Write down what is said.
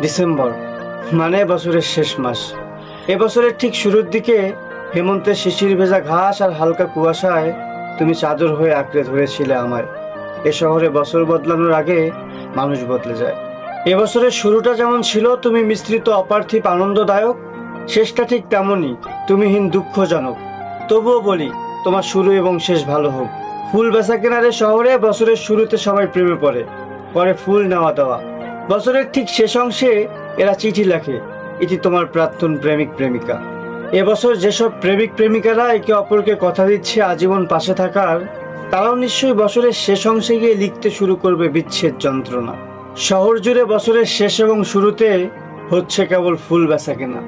December মানে বছরের শেষ মাস। এবছরের ঠিক শুরুর দিকে হেমন্তের শিশির ভেজা ঘাস আর হালকা কুয়াশায় তুমি চাদর হয়ে আঁকড়ে ধরেছিলে আমায়। এ শহরে বছর বদলানোর আগে মানুষ বদলে যায়। এবছরের শুরুটা যেমন ছিল তুমি মিশ্রিত অপার্থিব আনন্দদায়ক, শেষটা ঠিক তেমনই তুমিহীন দুঃখজনক। তবুও বলি, তোমার শুরু এবং শেষ ভালো হোক। ফুল বেচা কেনারে শহরে বছরের শুরুতে সবাই প্রেমে পড়ে, পরে ফুল নেওয়া দেওয়া। বছরের ঠিক শেষ অংশে এরা চিঠি লেখে, এটি তোমার প্রাক্তন প্রেমিক প্রেমিকা। এবছর যেসব প্রেমিক প্রেমিকারা একে অপরকে কথা দিচ্ছে আজীবন পাশে থাকার, তারাও নিশ্চয়ই বছরের শেষ অংশে গিয়ে লিখতে শুরু করবে বিচ্ছেদ যন্ত্রণা। শহর জুড়ে বছরের শেষ এবং শুরুতে হচ্ছে কেবল ফুল বেচা কেনা।